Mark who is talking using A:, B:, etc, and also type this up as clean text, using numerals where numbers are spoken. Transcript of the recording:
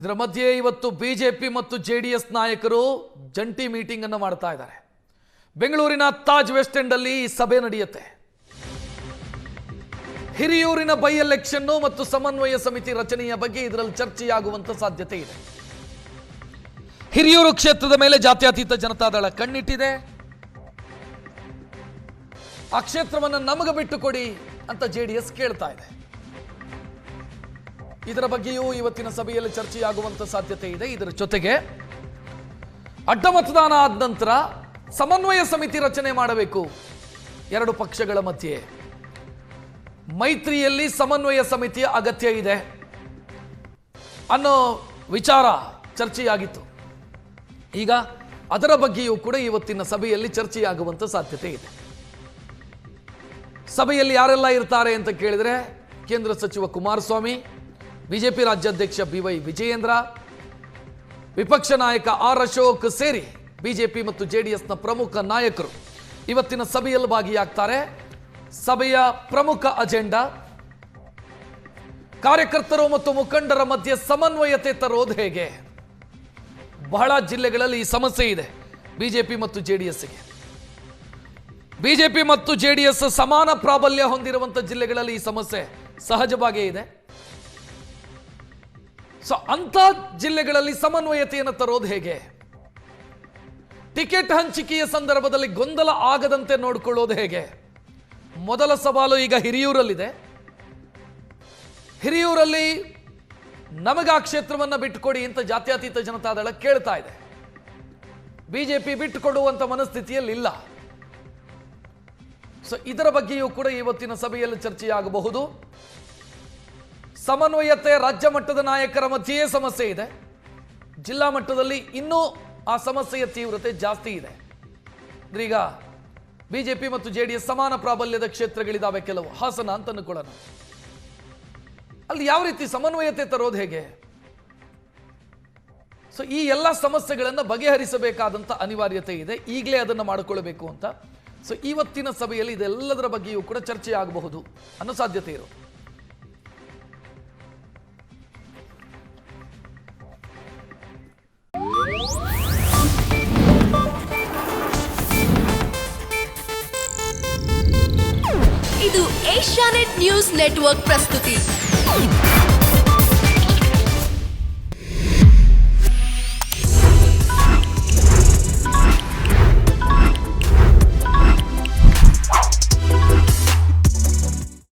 A: ಇದರ ಮಧ್ಯೆ ಇವತ್ತು ಬಿಜೆಪಿ ಮತ್ತು ಜೆಡಿಎಸ್ ನಾಯಕರು ಜಂಟಿ ಮೀಟಿಂಗ್ ಅನ್ನು ಮಾಡ್ತಾ ಇದ್ದಾರೆ. ಬೆಂಗಳೂರಿನ ತಾಜ್ ವೆಸ್ಟ್ ಎಂಡ್ ಅಲ್ಲಿ ಸಭೆ ನಡೆಯುತ್ತೆ. ಹಿರಿಯೂರಿನ ಬೈ ಎಲೆಕ್ಷನ್ ಮತ್ತು ಸಮನ್ವಯ ಸಮಿತಿ ರಚನೆಯ ಬಗ್ಗೆ ಇದರಲ್ಲಿ ಚರ್ಚೆಯಾಗುವಂತ ಸಾಧ್ಯತೆ ಇದೆ. ಹಿರಿಯೂರು ಕ್ಷೇತ್ರದ ಮೇಲೆ ಜಾತ್ಯತೀತ ಜನತಾದಳ ಕಣ್ಣಿಟ್ಟಿದೆ. ಆ ಕ್ಷೇತ್ರವನ್ನು ನಮಗೆ ಬಿಟ್ಟು ಕೊಡಿ ಅಂತ ಜೆಡಿಎಸ್ ಕೇಳ್ತಾ ಇದೆ. ಇದರ ಬಗ್ಗೆಯೂ ಇವತ್ತಿನ ಸಭೆಯಲ್ಲಿ ಚರ್ಚೆಯಾಗುವಂತ ಸಾಧ್ಯತೆ ಇದೆ. ಇದರ ಜೊತೆಗೆ ಅಡ್ಡ ಮತದಾನ ಆದ ನಂತರ ಸಮನ್ವಯ ಸಮಿತಿ ರಚನೆ ಮಾಡಬೇಕು. ಎರಡು ಪಕ್ಷಗಳ ಮಧ್ಯೆ ಮೈತ್ರಿಯಲ್ಲಿ ಸಮನ್ವಯ ಸಮಿತಿಯ ಅಗತ್ಯ ಇದೆ ಅನ್ನೋ ವಿಚಾರ ಚರ್ಚೆಯಾಗಿತ್ತು. ಈಗ ಅದರ ಬಗ್ಗೆಯೂ ಕೂಡ ಇವತ್ತಿನ ಸಭೆಯಲ್ಲಿ ಚರ್ಚೆಯಾಗುವಂತ ಸಾಧ್ಯತೆ ಇದೆ. ಸಭೆಯಲ್ಲಿ ಯಾರೆಲ್ಲ ಇರ್ತಾರೆ ಅಂತ ಕೇಳಿದ್ರೆ ಕೇಂದ್ರ ಸಚಿವ ಕುಮಾರಸ್ವಾಮಿ, ಬಿಜೆಪಿ ರಾಜ್ಯಾಧ್ಯಕ್ಷ ಬಿವೈ ವಿಜಯೇಂದ್ರ, ವಿಪಕ್ಷ ನಾಯಕ ಆರ್ ಅಶೋಕ್ ಸೇರಿ ಬಿಜೆಪಿ ಮತ್ತು ಜೆಡಿಎಸ್ನ ಪ್ರಮುಖ ನಾಯಕರು ಇವತ್ತಿನ ಸಭೆಯಲ್ಲಿ ಭಾಗಿಯಾಗ್ತಾರೆ. ಸಭೆಯ ಪ್ರಮುಖ ಅಜೆಂಡಾ ಕಾರ್ಯಕರ್ತರು ಮತ್ತು ಮುಖಂಡರ ಮಧ್ಯೆ ಸಮನ್ವಯತೆ ತರೋದು ಹೇಗೆ. ಬಹಳ ಜಿಲ್ಲೆಗಳಲ್ಲಿ ಈ ಸಮಸ್ಯೆ ಇದೆ ಬಿಜೆಪಿ ಮತ್ತು ಜೆಡಿಎಸ್ಗೆ. ಬಿಜೆಪಿ ಮತ್ತು ಜೆಡಿಎಸ್ ಸಮಾನ ಪ್ರಾಬಲ್ಯ ಹೊಂದಿರುವಂಥ ಜಿಲ್ಲೆಗಳಲ್ಲಿ ಈ ಸಮಸ್ಯೆ ಸಹಜವಾಗೇ ಇದೆ. ಸೊ ಅಂಥ ಜಿಲ್ಲೆಗಳಲ್ಲಿ ಸಮನ್ವಯತೆಯನ್ನು ತರೋದು ಹೇಗೆ, ಟಿಕೆಟ್ ಹಂಚಿಕೆಯ ಸಂದರ್ಭದಲ್ಲಿ ಗೊಂದಲ ಆಗದಂತೆ ನೋಡಿಕೊಳ್ಳೋದು ಹೇಗೆ. ಮೊದಲ ಸವಾಲು ಈಗ ಹಿರಿಯೂರಲ್ಲಿದೆ. ಹಿರಿಯೂರಲ್ಲಿ ನಮಗೆ ಆ ಕ್ಷೇತ್ರವನ್ನು ಬಿಟ್ಟುಕೊಡಿ ಅಂತ ಜಾತ್ಯತೀತ ಜನತಾದಳ ಕೇಳ್ತಾ ಇದೆ. ಬಿಜೆಪಿ ಬಿಟ್ಟುಕೊಡುವಂತ ಮನಸ್ಥಿತಿಯಲ್ಲಿ ಇಲ್ಲ. ಸೊ ಇದರ ಬಗ್ಗೆಯೂ ಕೂಡ ಇವತ್ತಿನ ಸಭೆಯಲ್ಲಿ ಚರ್ಚೆಯಾಗಬಹುದು. ಸಮನ್ವಯತೆ ರಾಜ್ಯ ಮಟ್ಟದ ನಾಯಕರ ಮಧ್ಯೆಯೇ ಸಮಸ್ಯೆ ಇದೆ. ಜಿಲ್ಲಾ ಮಟ್ಟದಲ್ಲಿ ಇನ್ನೂ ಆ ಸಮಸ್ಯೆಯ ತೀವ್ರತೆ ಜಾಸ್ತಿ ಇದೆ. ಈಗ ಬಿಜೆಪಿ ಮತ್ತು ಜೆಡಿಎಸ್ ಸಮಾನ ಪ್ರಾಬಲ್ಯದ ಕ್ಷೇತ್ರಗಳಿದಾವೆ ಕೆಲವು. ಹಾಸನ ಅಂತ ಅನ್ಕೊಳ್ಳೋಣ, ಅಲ್ಲಿ ಯಾವ ರೀತಿ ಸಮನ್ವಯತೆ ತರೋದು ಹೇಗೆ. ಸೊ ಈ ಎಲ್ಲ ಸಮಸ್ಯೆಗಳನ್ನು ಬಗೆಹರಿಸಬೇಕಾದಂತ ಅನಿವಾರ್ಯತೆ ಇದೆ. ಈಗಲೇ ಅದನ್ನು ಮಾಡಿಕೊಳ್ಳಬೇಕು ಅಂತ. ಸೊ ಇವತ್ತಿನ ಸಭೆಯಲ್ಲಿ ಇದೆಲ್ಲದರ ಬಗ್ಗೆಯೂ ಕೂಡ ಚರ್ಚೆ ಆಗಬಹುದು ಅನ್ನೋ ಸಾಧ್ಯತೆ ಇರೋದು.
B: ಇದು ಏಷ್ಯಾನೆಟ್ ನ್ಯೂಸ್ ನೆಟ್ವರ್ಕ್ ಪ್ರಸ್ತುತಿ.